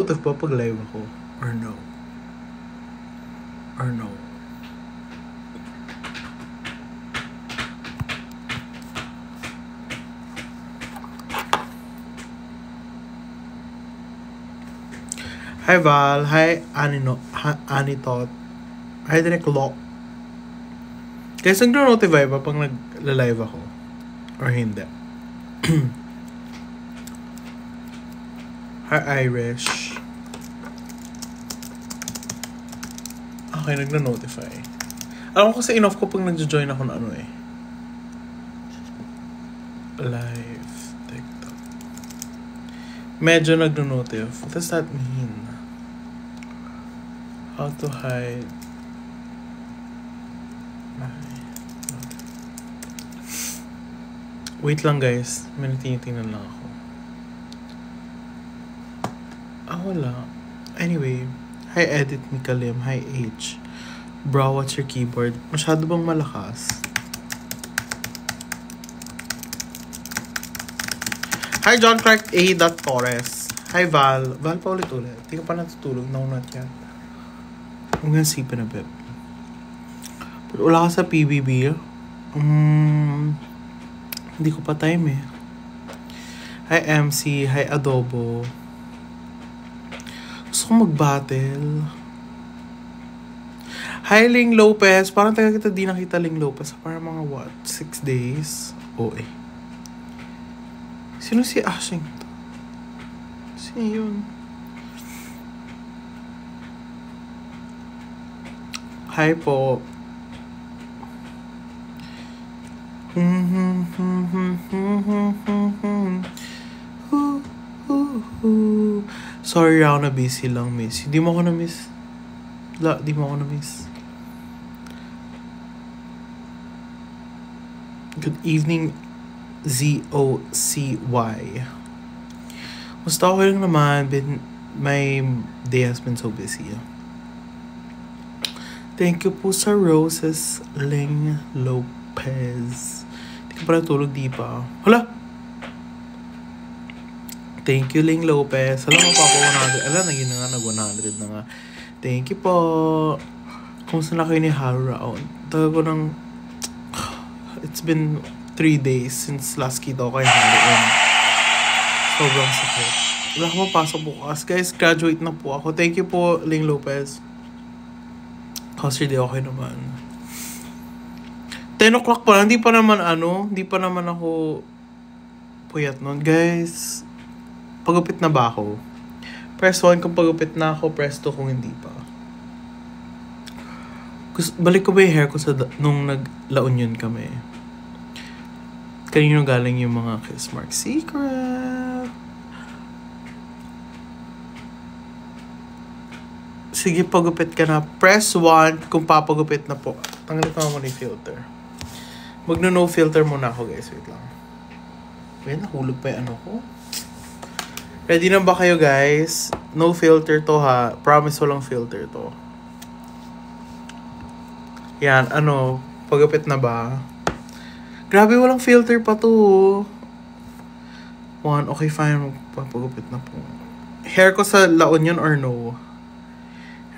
Ito pa pag live ako. Or no? Or no? Hi Val. Hi Anitot. Hi Direk Lock. Guys, nag-notify ba pag nag-live ako? Or hindi? Hi Irish. Okay, nag-notify. Alam ko kasi in-off ko pag nag-join ako na ano eh. Live. TikTok. Medyo nag-notify. What does that mean? How to hide. Wait lang guys. May tinitingnan lang ako. Wala. Anyway. Hi Edit Mikalim. Hi H. Bro, what's your keyboard? Masyado bang malakas? Hi John Clark A. Torres. Hi Val. Val pa ulit-ulit. Hindi ka pa natutulog. Naunat yan. Huwag nga sipin na beb. Pero wala ka sa PBB. Hindi ko pa time eh. Hi MC. Hi Adobo. Gusto ko mag-battle. Hi Ling Lopez. Parang taga kita di nakita Ling Lopez. Parang mga what? 6 days? Oo eh. Sino si Ashing to? Sino yun? Hi po. Sorry ako na busy lang, miss. Hindi mo ako na-miss. Di mo ako na-miss. Good evening, ZOCY. Musta ako lang naman. My day has been so busy. Thank you po sa roses, Ling Lopez. Hindi ka pala tulog, di pa. Hala! Thank you, Ling Lopez. Alam mo pa ako 100. Alam, naging na nga, nag-100 na nga. Thank you po. Kumusta na kayo ni Harura? Taga ko ng... It's been 3 days since last kita ko kay Harura. Sobrang sakit. Wala ko mapasok bukas. Guys, graduate na po ako. Thank you po, Ling Lopez. Kasi di okay naman. 10 o'clock pa lang. Hindi pa naman ako puyat nun. Guys, pagupit na ba ako? Press 1 kung pagupit na ako. Press 2 kung hindi pa. Balik ko ba yung hair ko nung nag-La Union kami? Kanino galing yung mga Kiss Mark Secret? Sige, pagupit ka na. Press 1 kung papagupit na po. Tanggalin ko muna yung filter. Magno-no filter muna ako, guys. Wait lang. Wait, nahulog pa yung ano ko. Ready na ba kayo, guys? No filter to, ha? Promise walang filter to. Yan, pagupit na ba? Grabe, walang filter pa to. 1, okay, fine. Pagupit na po. Hair ko sa La Union or no?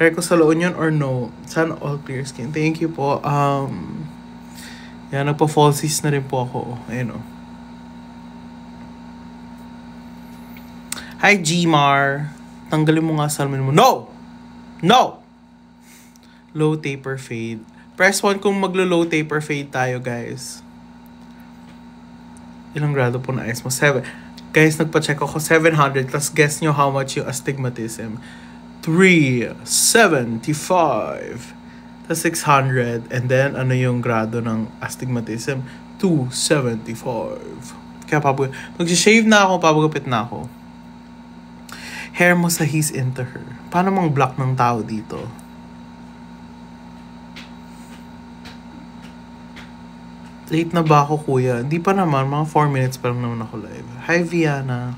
Hair ko sa La Union or no? Sana all clear skin. Thank you po. Yan, nagpa-falsies na rin po ako. Ayun o. Hi, Gmar. Tanggalin mo nga salmin mo. No! No! Low taper fade. Press 1 kung maglo-low taper fade tayo, guys. Ilang grado po na ayos mo? 7. Guys, nagpa-check ako. 700. Plus, guess nyo how much yung astigmatism. 375. Tapos 600. And then, ano yung grado ng astigmatism? 275. Kaya mag-shave na ako, papagupit na ako. Hair mo sa he's into her. Paano mang block ng tao dito? Late na ba ako, kuya? Hindi pa naman. Mga 4 minutes pa lang naman ako live. Hi, Viana.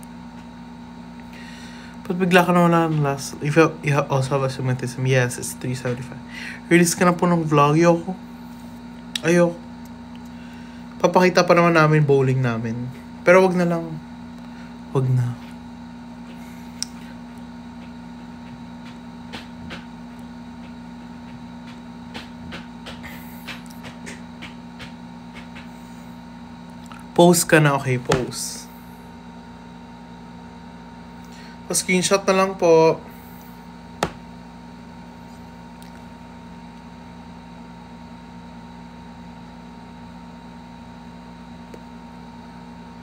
Ba't bigla ka naman lang last? If you also have astigmatism, yes, it's 375. Release ka na po ng vlog. Ayoko. Papakita pa naman namin bowling namin. Pero wag na lang. Wag na. Post ka na, okay? Post. Pa-screenshot na lang po.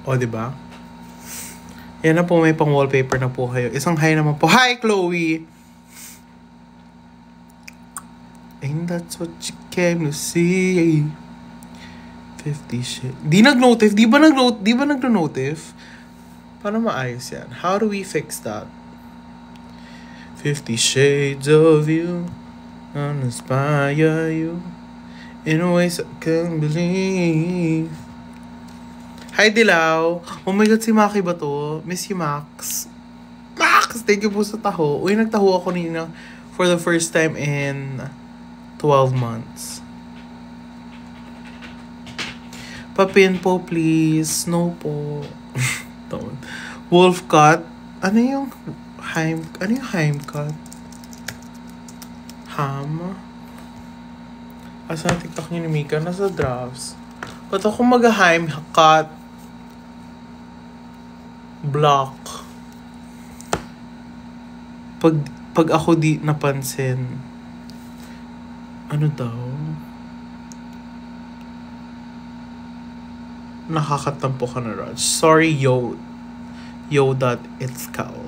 O, diba? Yan na po, may pang wallpaper na po kayo. Isang hi naman po. Hi, Chloe! And that's what you came to see. 50 shit. Di nag-notif? Di ba nag-notif? Paano maayos yan? How do we fix that? 50 shades of you inspire you in ways I can't believe. Hi, Dilaw! Oh my God, si Maki ba to? Miss you, Max. Max! Thank you po sa taho. Uy, nagtaho ako nina for the first time in 12 months. Papin po, please. No po. Wolf cut. Ano yung Heim cut? Ham? Asa na TikTok niyo ni Mika? Nasa drafts. Ba't ako mag-Heim cut? Block. Pag ako di napansin. Ano daw? Nakakatampo ka na, Raj. Sorry, yo. It's Cal.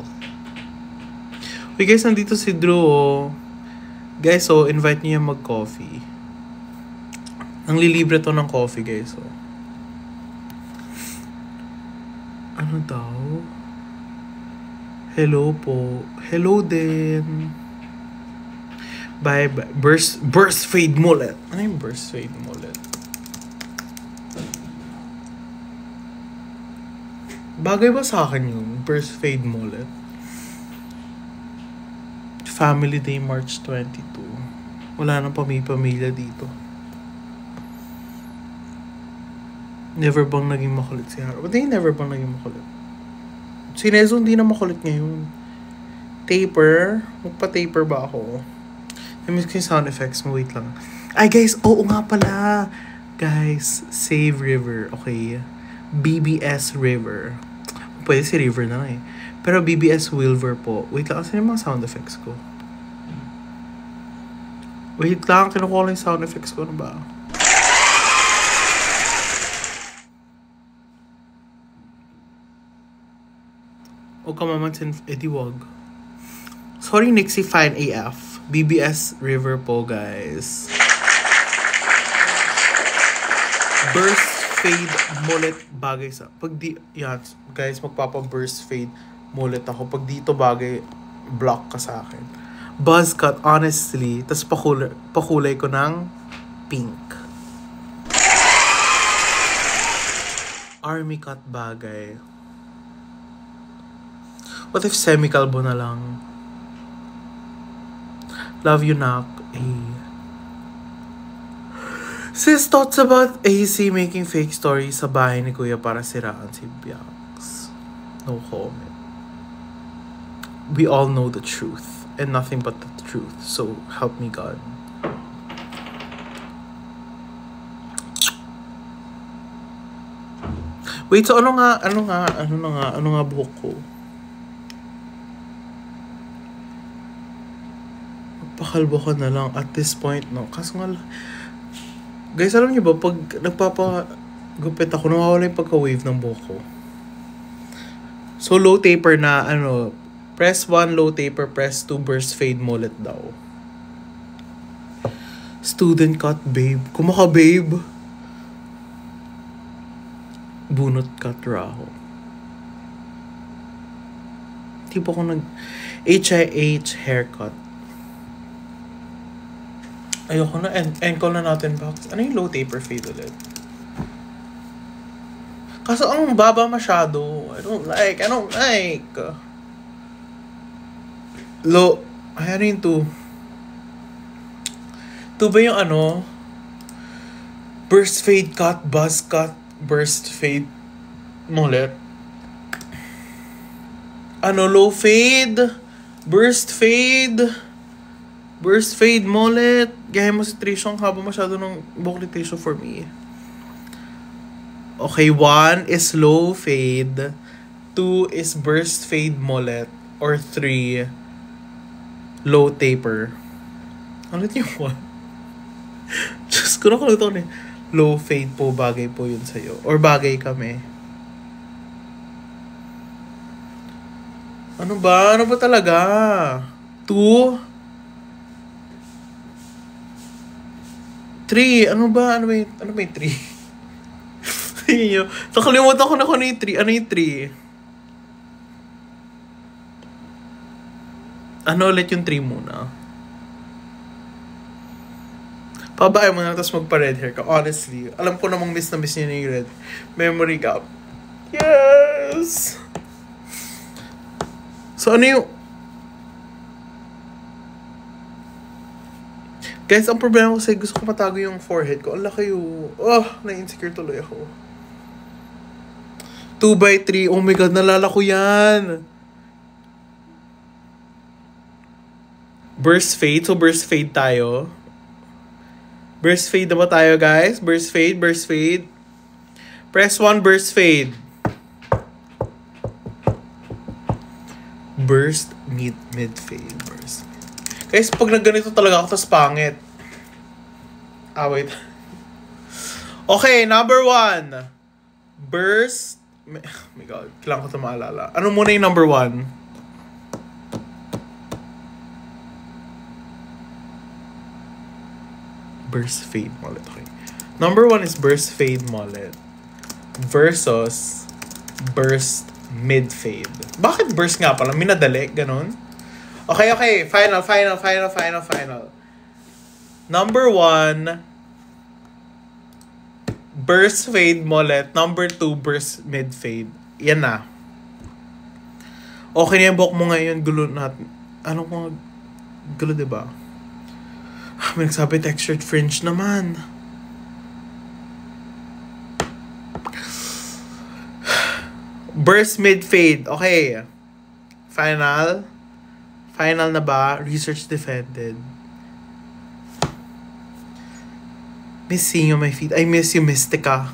Uy, guys, nandito si Drew, oh. Guys, so, invite niyo yung mag-coffee. Ang lilibre to ng coffee, guys, oh. Ano daw? Hello po. Hello din. Bye. Burst fade mullet. Ano yung burst fade mullet? Bagay ba sa akin yung burst fade mullet? Family Day, March 22. Wala nang pamilya dito. Never bang naging makulit si Haro? Ba't never bang naging makulit? Si Nezo hindi na makulit ngayon. Taper? Magpa-taper ba ako? I-miss ko yung sound effects mo. Wait lang. Ay guys, oo nga pala. Guys, save River. Okay. BBS River. Pwede si River na lang eh. Pero BBS Wilver po. Wait lang, kasi yung mga sound effects ko. Wait lang, kinukuha lang yung sound effects ko. Ano ba? Huwag ka mamansin, edi wag. Sorry, Nixie, fine AF. BBS River po, guys. Burst fade mullet bagay sa... Pag di... Yan, guys, magpapa-burst fade mullet ako. Pag dito bagay, block ka sa akin. Buzz cut, honestly. Tapos pakulay ko ng pink. Army cut bagay. What if semi-calbo na lang? Love you, Nak. Sis thoughts about AC making fake stories sa bahay ni Kuya para siraan si Biax. No comment. We all know the truth. And nothing but the truth. So, help me God. Wait, so ano nga buhok ko? Pakalbo ko na lang at this point, no? Kaso nga, guys, alam niyo ba, pag nagpapagupit ako, nawawala yung pagka-wave ng buhok ko. So, low taper na, press 1, low taper, press 2, burst fade mullet daw. Student cut, babe. Kumaka, babe. Bunot cut, raho. Tipo ko HIH haircut. Ayoko na. End-call na natin back. Ano yung low taper fade ulit? Kaso ang baba masyado. I don't like. Low. Ay, ano yung 2? 2 ba yung burst fade cut, buzz cut, burst fade mullet? Low fade, burst fade mullet. Gahe mo si Trisha, ang haba masyado ng buhok ni Trisha for me. Okay, 1 is low fade. 2 is burst fade mullet. Or 3, low taper. Ano yung 1? Diyos ko, nakalito ko low fade po, bagay po yun sa'yo. Or bagay kami. Ano ba? Ano ba talaga? 2? 3? Ano ba? Ano ba yung 3? Nakalimutan ko na kung ano yung 3. Ano yung 3? Ano ulit yung 3 muna? Pabahay mo na tapos magpa-red hair ka. Honestly, alam ko namang miss na miss niya na yung red. Memory gap. Yes! So, ano yung... Guys, ang problema ko kasi gusto ko matago yung forehead ko. Ang laki yung... Oh, na-insecure tuloy ako. 2x3. Oh my God, nalala ko yan. Burst fade. So, burst fade tayo. Burst fade na ba tayo, guys? Burst fade, burst fade. Press 1, burst fade. Burst, mid fade. Burst, mid. Guys, pag nagganito talaga ako, tas pangit. Wait. Okay, number 1. Burst. Oh my God, kailangan ko ito maalala. Ano muna yung number 1? Burst fade mullet. Okay. Number 1 is burst fade mullet versus burst mid fade. Bakit burst nga pala? Minadali? Ganon? Okay. Final. Number 1, burst fade mullet. Number 2, burst mid fade. Yan na. Okay na yung buhok mo ngayon. Gulo natin. Ano kung gulo, diba? May nagsabi textured fringe naman. Burst mid fade. Okay. Final. Final na ba? Research defended. Miss seeing you on my feet. I miss you, Mystica.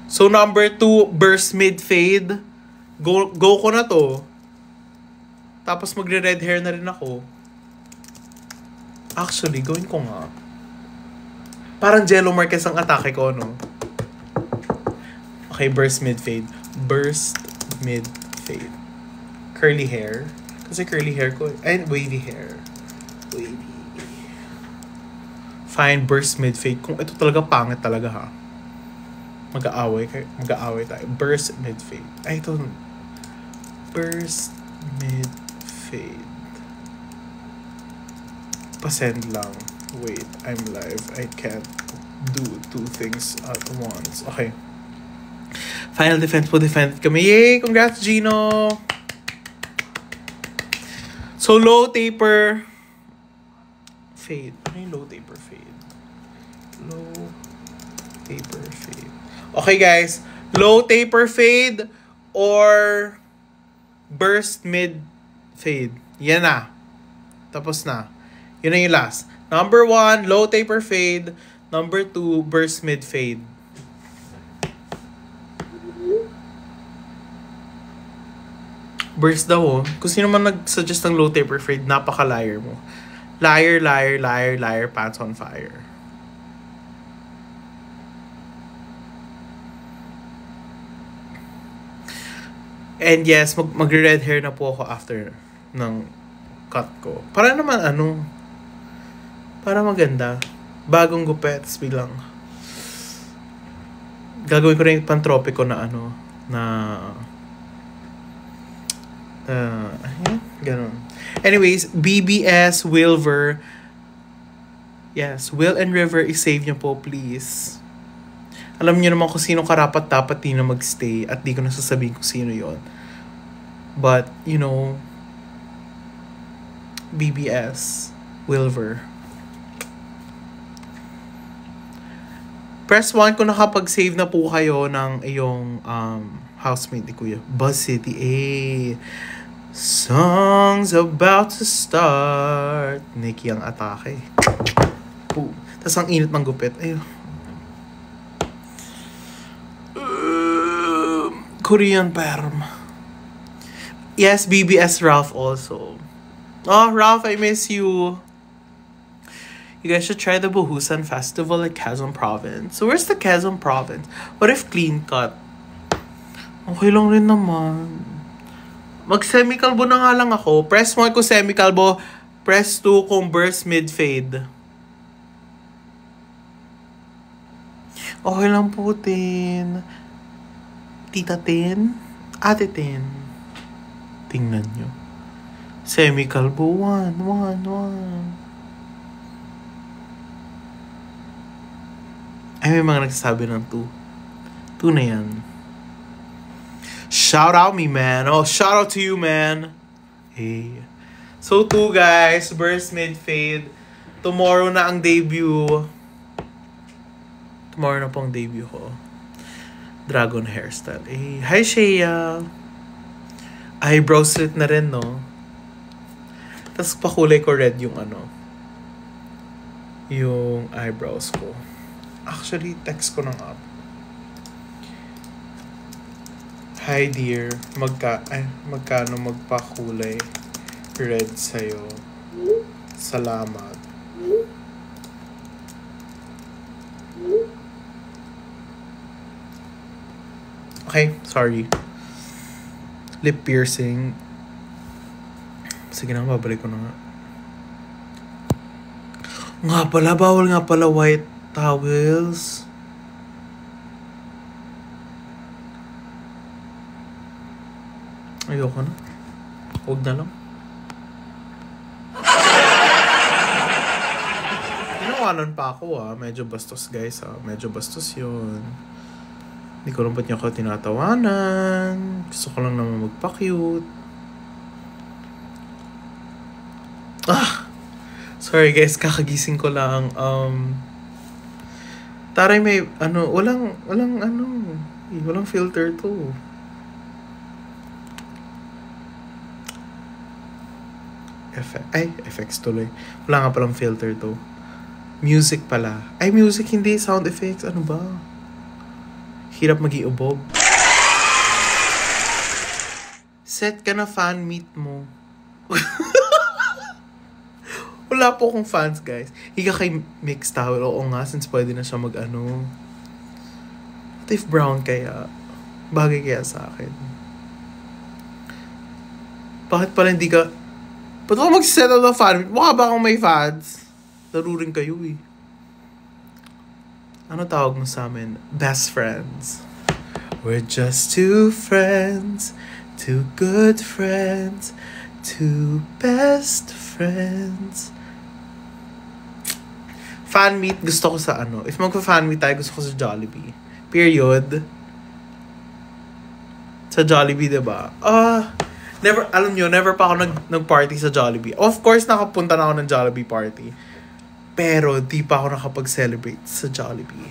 So number 2, burst mid fade. Go ko na to. Tapos magre-red hair na rin ako. Actually, gawin ko nga. Parang Jello Marquez ang atake ko, no? Okay, burst mid fade. Burst mid fade. Curly hair. Kasi curly hair ko. And wavy hair. Wavy. Fine, burst mid fade. Kung ito talaga pangit talaga, ha? Mag-aaway tayo. Burst mid fade. Ay, ito. Burst mid fade. Pasend lang. Wait, I'm live. I can't do 2 things at once. Okay. Final defense po, defend kami. Yay! Congrats, Gino! So, low taper fade. Ano yung low taper fade? Low taper fade. Okay, guys. Low taper fade or burst mid fade. Yan na. Tapos na. Yun na yung last. Number 1, low taper fade. Number 2, burst mid fade. Burst daw, oh. Kung sino man nag-suggest ng low taper fade, napaka-liar mo. Liar, liar, liar, liar, pants on fire. And yes, magre-red hair na po ako after ng cut ko. Para naman para maganda. Bagong gupet, biglang gagawin ko rin yung pantropiko na ganun. Anyways, BBS, Wilver. Yes, Will and River, i-save niyo po, please. Alam niyo naman kung sino karapat-dapat din na magstay at di ko nasasabihin kung sino yon. But, BBS, Wilver. Press 1 kung nakapag-save na po kayo ng iyong housemate ni Kuya. Buzz City, Songs about to start. Nikki ang atake. Tapos ang init ng gupit. Ayun. Korean perm. Yes, BBS Ralph also. Oh, Ralph, I miss you. You guys should try the Buhusan Festival at Quezon Province. So where's the Quezon Province? What if clean cut? Okay lang rin naman. Mag-semi-calbo na nga lang ako. Press 1 ko semi-calbo. Press 2 kung burst mid-fade. Okay lang po, Tin. Tita Tin? Ate Tin. Tingnan nyo. Semi-calbo 1. Ay, may mga nagsasabi ng 2. 2 na yan. Shout out me, man. Oh, shout out to you, man. Hey. So, 2 guys. Burst mid-fade. Tomorrow na ang debut. Tomorrow na pong debut ko. Dragon hairstyle. Hey. Hi, Shea. Eyebrow slit na rin, no? Tapos pakulay ko red yung yung eyebrows ko. Actually, text ko ng app. Hi dear, magkano magpakulay red sa'yo? Salamat. Okay, sorry. Lip piercing. Sige na, babalik ko na nga. Nga pala, bawal nga pala white towels. Ayoko na. Huwag na lang. Ginawanan pa ako Medyo bastos guys Medyo bastos yun. Hindi ko lang ba't niya ako tinatawanan. Gusto ko lang naman magpa-cute. Sorry guys, kakagising ko lang. Taray may walang filter to. Effects tuloy. Wala nga palang filter to. Music pala. Ay, music, hindi sound effects. Ano ba? Hirap mag-iubog. Set ka na fan meet mo. Wala po akong fans, guys. Higa kay Mixed Towel. Oo nga, since pwede na siya What if brown kaya? Bagay kaya sa akin? Bakit pala hindi ka... Ba't ako mag-settle ng fan? Mukha ba akong may fans? Laro rin kayo Ano tawag mo sa amin? Best friends. We're just 2 friends. 2 good friends. 2 best friends. Fan meet gusto ko sa If magpa-fan meet tayo, gusto ko sa Jollibee. Period. Sa Jollibee, diba? Never pa ako nag-party sa Jollibee. Of course, nakapunta na ako ng Jollibee party. Pero, di pa ako nakapag-celebrate sa Jollibee.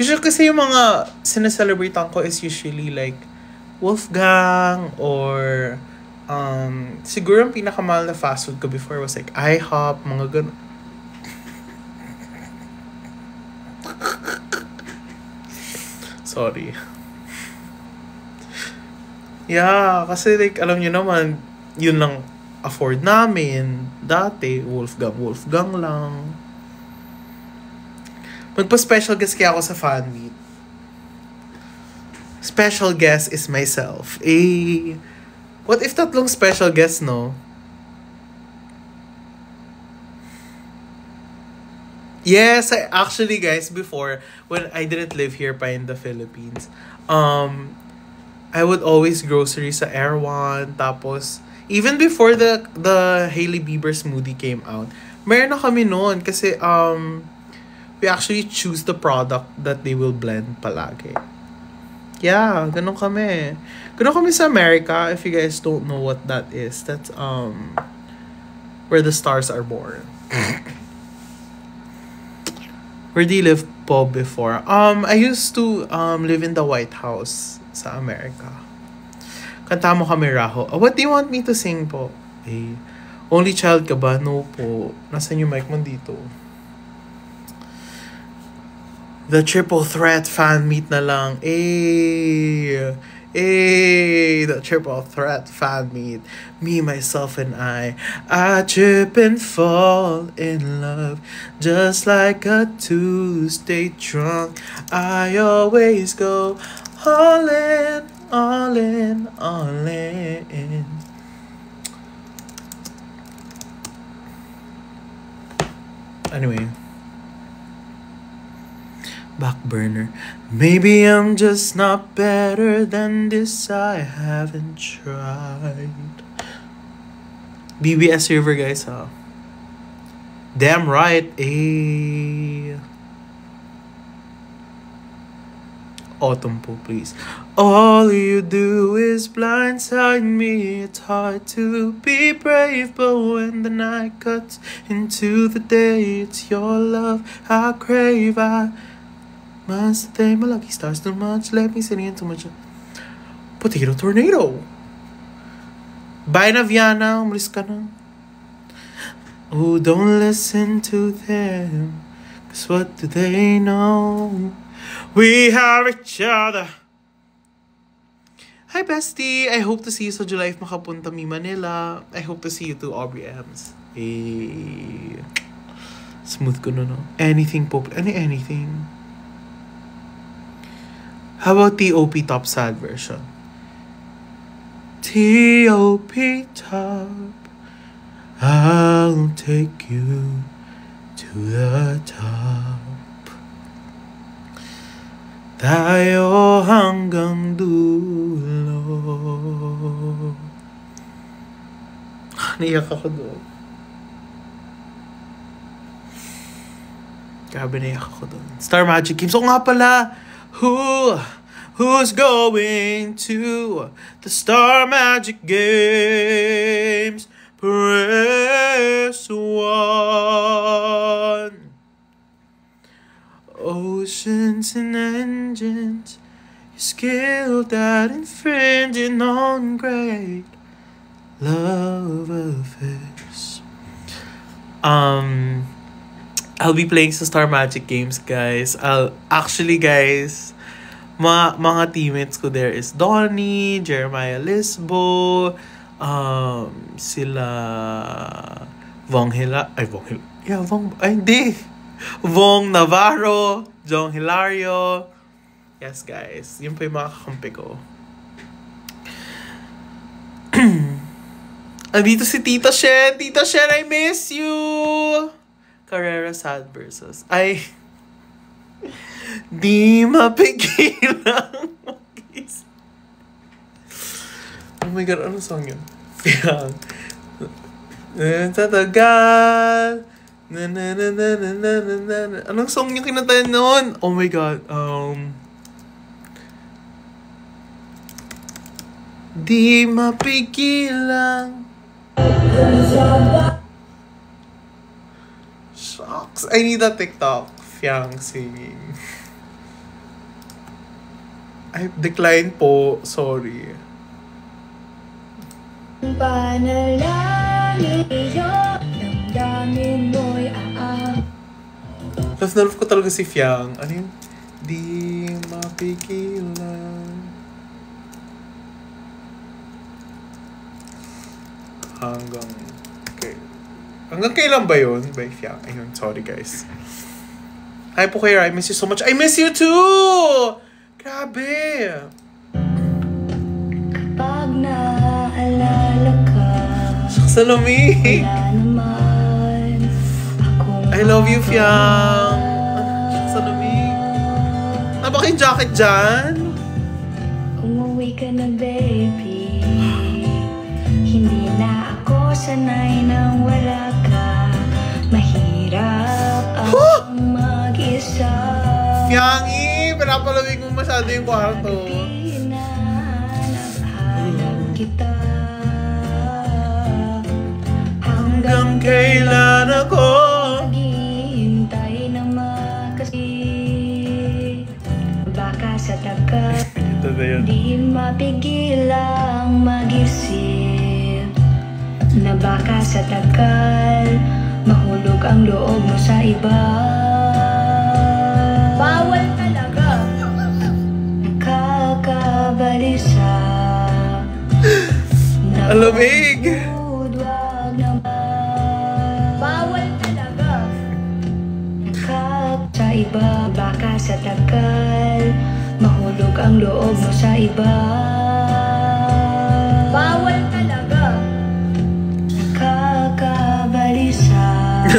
Usually, kasi yung mga sineselebratean ko is usually like Wolfgang or siguro ang pinakamahal na fast food ko before was like IHOP, mga ganun. Sorry. Yeah, kasi like, alam nyo naman, yun lang afford namin. Dati, Wolfgang lang. Magpa-special guest kaya ako sa fan meet. Special guest is myself. What if tatlong special guest, no? Yes, actually, guys, before, when I didn't live here pa in the Philippines, I would always grocery sa Erewhon. Tapos, even before the Hailey Bieber smoothie came out, meron na kami noon kasi we actually choose the product that they will blend palagi. Yeah, ganun kami. Ganun kami sa America. If you guys don't know what that is, that's where the stars are born. Where do you live po before? I used to live in the White House sa America. Kanta mo kami, Raho. What do you want me to sing po? Only child ka ba? No po. Nasaan yung mic mo dito? The triple threat fan meet na lang. The triple threat fan meet. Me, myself, and I trip and fall in love. Just like a Tuesday drunk. I always go all in, all in, all in. Anyway. Back burner. Maybe I'm just not better than this. I haven't tried. BBS River, guys, huh? Damn right. Autumn po, please. All you do is blindside me. It's hard to be brave, but when the night cuts into the day, it's your love I crave. I must thank my lucky stars too much. Let me sing too much. Potato tornado. Bye na, Viana. Umalis ka na. Oh, don't listen to them. 'Cause what do they know? We have each other. Hi, bestie. I hope to see you sa July if makapunta mi Manila. I hope to see you too, Aubrey M's. Smooth ko no. Anything po. Anything. How about T.O.P. Top Sad version? T.O.P. Top, I'll take you to the top. Tayo hanggang dulo. Naiyak ako doon. Grabe, naiyak ako doon. Star Magic Games. O nga pala, who's going to the Star Magic Games? Press 1. Oceans and engines, you're skilled at infringing on great love affairs. I'll be playing sa Star Magic Games, guys. Guys, mga teammates ko there is Donnie, Jeremiah Lisbo, sila Vong Navarro, Jong Hilario. Yes, guys. Yun po yung mga kakampi ko. Andito si Tita Shen. Tita Shen, I miss you! Carrera Sad versus. Di mapigilan. Oh my God, ano song yun? Tatagal. Anong song yung kinatayan noon? Oh my God. Di mapigilan. Shucks. I need a TikTok. Fiang singing. I decline po. Sorry. Love na love ko talaga si Fiang. Ano yun? Di mapigilan. Hanggang kailan ba yun? By Fiang. Ayun, sorry guys. Hi po kayo. I miss you so much. I miss you too! Grabe! Pag naalala ka, Salome! I love you, Fiang! Salome! Naba kayong jacket dyan? Umuwi ka na, baby. Hindi na ako sanay nang wala ka. Mahirap ang mag-isa. Fiangi! Pinapalamig mo masyado yung kwarto. Kita hanggang kailan ako maghihintay na makasi. Baka sa tagal di mapigilang mag-isip na baka sa tagal mahulog ang loob mo sa iba. Bawal Alamig! Bawal talaga. Sa iba, baka sa tagal, mahulog ang loob mo sa iba. Bawal talaga. Kakabalisa.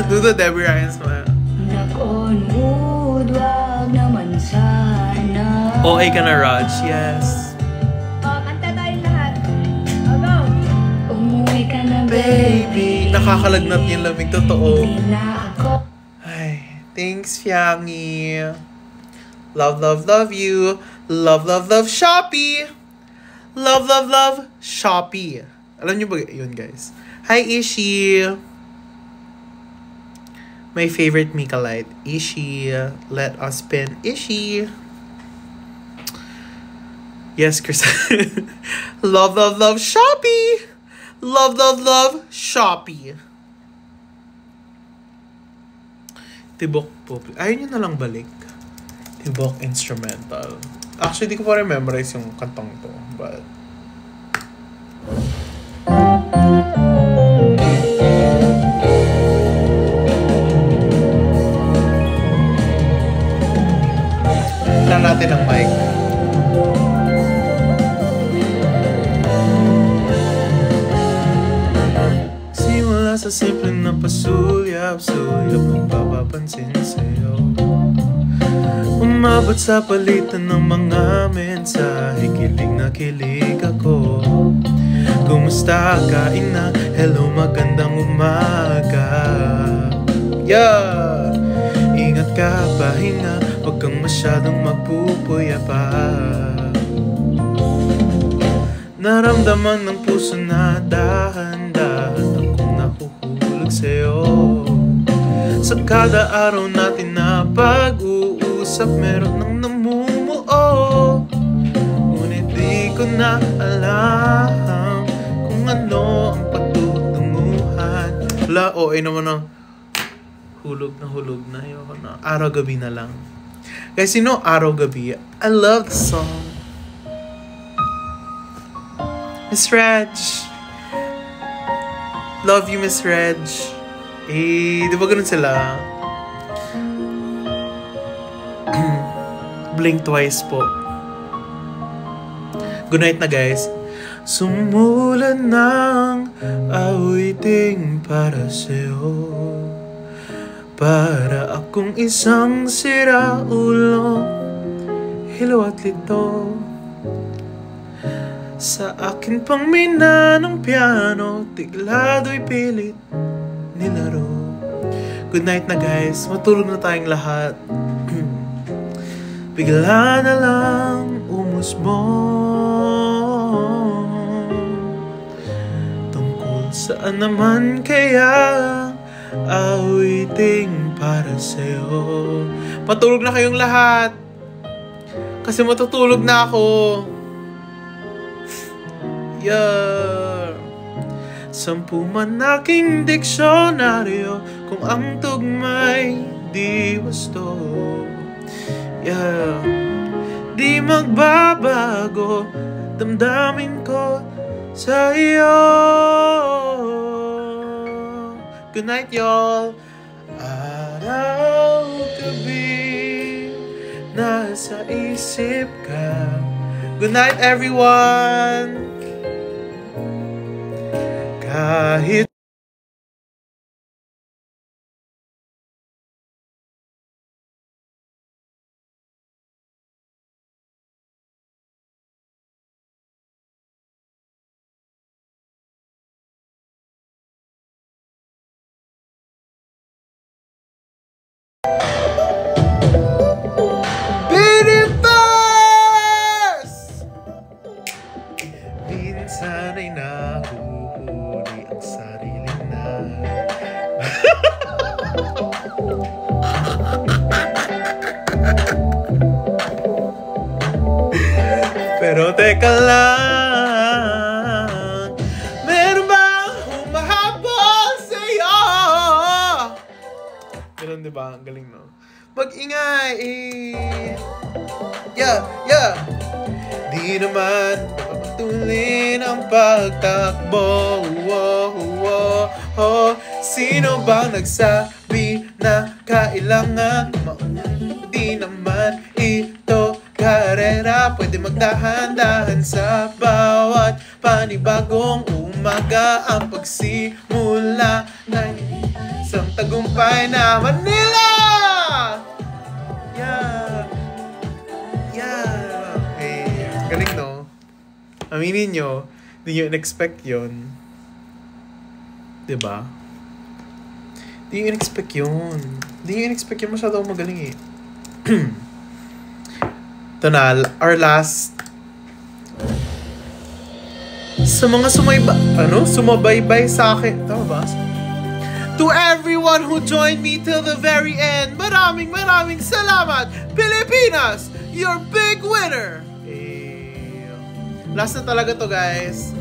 Do the Debbie Ryan smile. Nag-on mood, wag naman sana. OA ka na, Raj. Yes. Kanta tayo lahat. Go! Umuwi ka na, baby. Nakakalagnat yung lamig. Totoo. Hindi na ako. Ay, thanks, Fiangi. Love, love, love you. Love, love, love Shopee. Love, love, love Shopee. Alam niyo ba yun, guys? Hi, Ishi. My favorite Mika Light. Ishi. Let us spin. Ishi. Yes, Chris. Love, love, love Shopee. Love, love, love Shopee. Tibok po. Ayun yun na lang balik. Tibok instrumental. Actually, di ko pa rememorize yung kantong to. But... lang natin ang mic. Simula sa simpleng na pasulyap-sulyap, magpapapansin sa'yo. Umabot sa palitan ng mga mensahe, kilig na kilig ako. Kumusta ka, ina? Hello, magandang umaga. Yeah! Ingat ka, pahinga, huwag kang masyadong magpupuya pa. Naramdaman ng puso na dahan-dahan akong nahuhulog sa'yo. Sa kada araw natin na pag-uusap, meron nang namumuo. Ngunit di ko na alam kung ano ang patutunguhan. Wala, OA naman ang hulog na. Ayoko na. Araw-gabi na lang. Guys, you know Araw-gabi? I love the song. Miss Reg. Love you, Miss Reg. Eh, di ba ganun sila? Blink twice po. Good night na, guys. Sumulan ng awiting para sa'yo. Para akong isang siraulo, hilo at lito. Sa akin pang mina ng piano, tiglado'y pilit nilaro. Good night na, guys. Matulog na tayong lahat. Bigla na lang umusbong. Tungkol saan naman kaya awiting para sa'yo. Matulog na kayong lahat, kasi matutulog na ako. Yeah. 10 man aking diksyonaryo, kung ang tugma'y di wasto. Yeah. Di magbabago damdamin ko sa iyo. Good night, y'all. Araw-gabi, nasa isip ka. Good night, everyone. Kahit minsan ay nahuhuli ang sarili na. Pero teka lang, meron bang humahabol sa'yo? Ganun, diba? Ang galing, no? Mag-ingay eh. Yeah, yeah. Di naman putulin ang pagtakbo. Sino bang nagsabi na kailangan di naman ito karera? Pwede magdahan-dahan sa bawat panibagong umaga. Ang pagsimula ng isang tagumpay na Manila. Galing, no? Aminin nyo, di nyo in-expect yun. Diba? Di nyo in-expect yun. Di nyo in-expect yun. Masyado akong magaling eh. Ito na, our last. Sa mga sumabaybay sa akin. Tama ba? To everyone who joined me till the very end, maraming salamat! Pilipinas, your big winner! Last na talaga to, guys.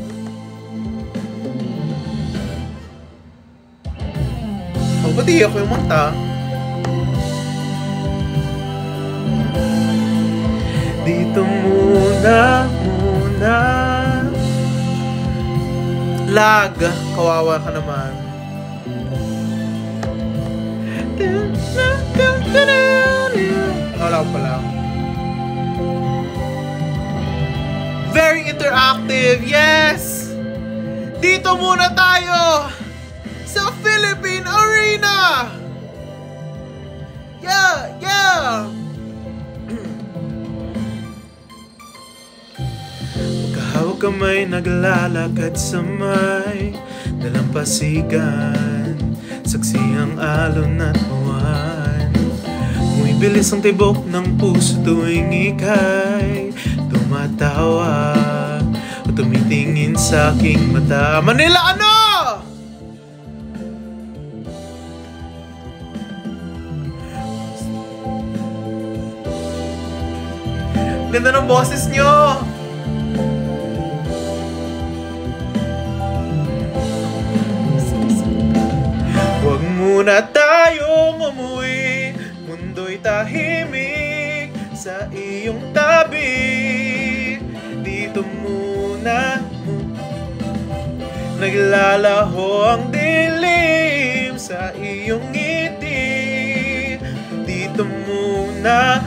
Pati ako yung mata. Dito muna. Lag, kawawa ka naman. Wala ko pala. Very interactive, yes! Dito muna tayo sa Philippine Arena! Yeah! Magkahawak kamay, naglalakad sa may dalampasigan. Saksi ang alon at buwan. Bumibilis ang tibok ng puso tuwing ika'y tumatawa o tumitingin sa aking mata. Manila, ano? Ganda ng boses nyo! Huwag muna tayong umuwi, mundo'y tahimik sa iyong tabi. Dito muna naglalaho ang dilim sa iyong ngiti. Dito muna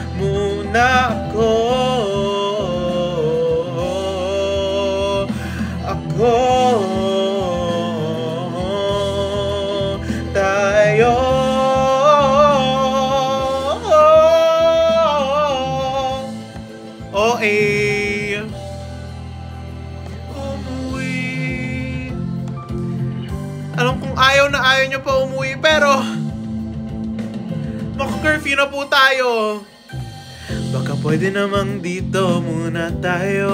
tayo. Umuwi. Alam kong ayaw nyo pa umuwi, pero maka-curfew na po tayo. Baka pwede namang dito muna tayo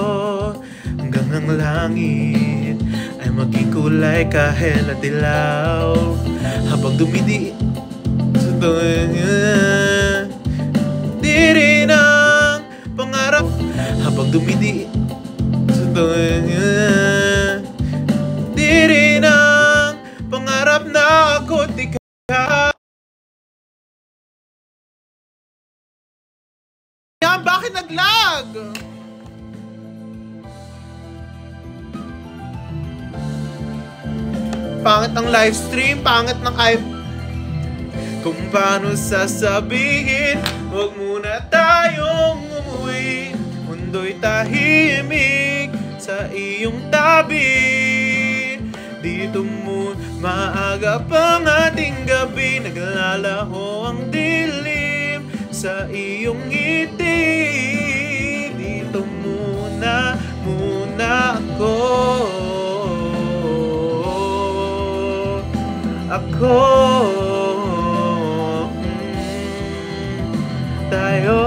hanggang ang langit ay maging kulay kahit na dilaw. Habang dumidi sa rin ang pangarap. Habang dumidi sa rin ang pangarap na ako't ikaw. Yan, bakit naglag? Pangit ang livestream, pangit ng kung paano sasabihin, huwag muna tayong umuwi. Mundo'y tahimik sa iyong tabi. Dito mo maaga pang ating gabi, naglalaho ang dilim sa iyong ngiti. Dito muna ako tayo.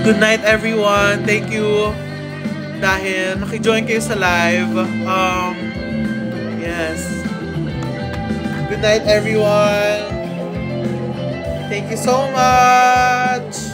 Good night, everyone. Thank you dahil nakijoin kayo sa live. Yes. Good night, everyone. Thank you so much.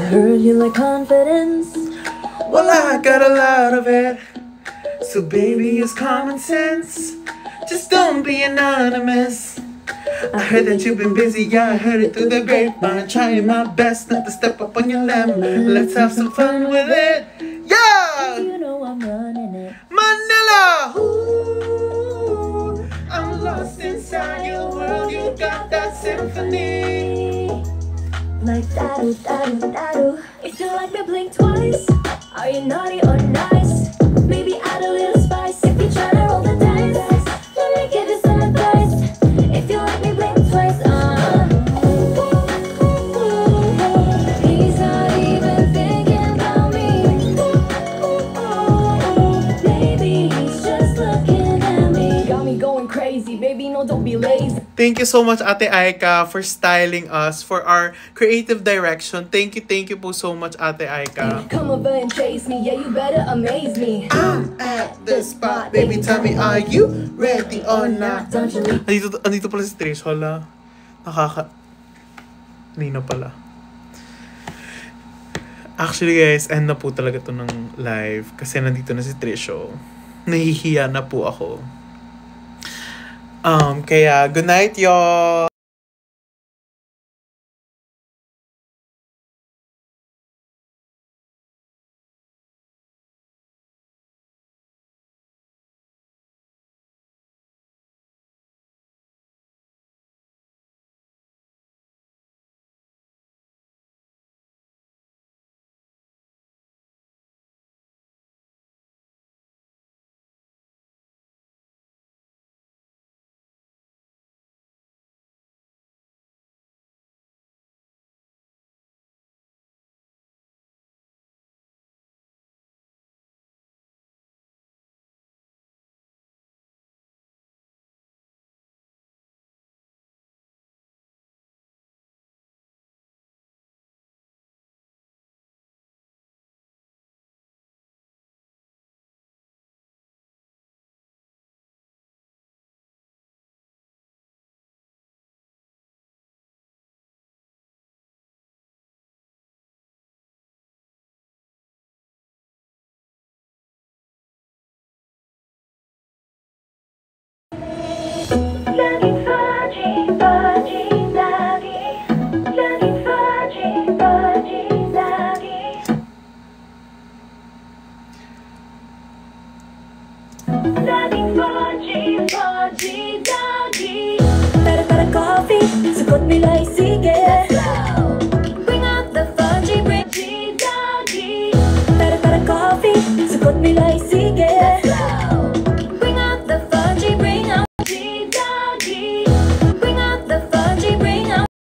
heard you like confidence. Well, I got a lot of it. So baby, use common sense. Just don't be anonymous. I heard that you've been busy, yeah, I heard it through the grapevine. Trying my best not to step up on your lemon. Let's have some fun with it. Yeah! You know I'm running it. Manila! Ooh, I'm lost inside your world. You got that symphony. Like that-oo, that-oo, that-oo. If you like me, blink twice. Are you naughty or nice? Maybe add a little spice. If you try to roll the dice, let me give you some advice. If you like me, blink twice. He's not even thinking about me. Maybe he's just looking at me. Got me going crazy, baby. No, don't be lazy. Thank you so much, Ate Aika, for styling us, for our creative direction. Thank you po so much, Ate Aika. Come over and chase me, yeah, you better amaze me. I'm at the spot, baby, tell me, are you ready or not? Don't you leave. Andito pala si Trish, hala. Nino pala. Actually guys, end na po talaga to ng live kasi nandito na si Trish, oh. Nahihiya na po ako. Kaya good night, y'all. Laging fudgy, fudgy, lagi. Laging fudgy, fudgy, lagi. Laging fudgy, fudgy, lagi. Para coffee, sugot nila isi.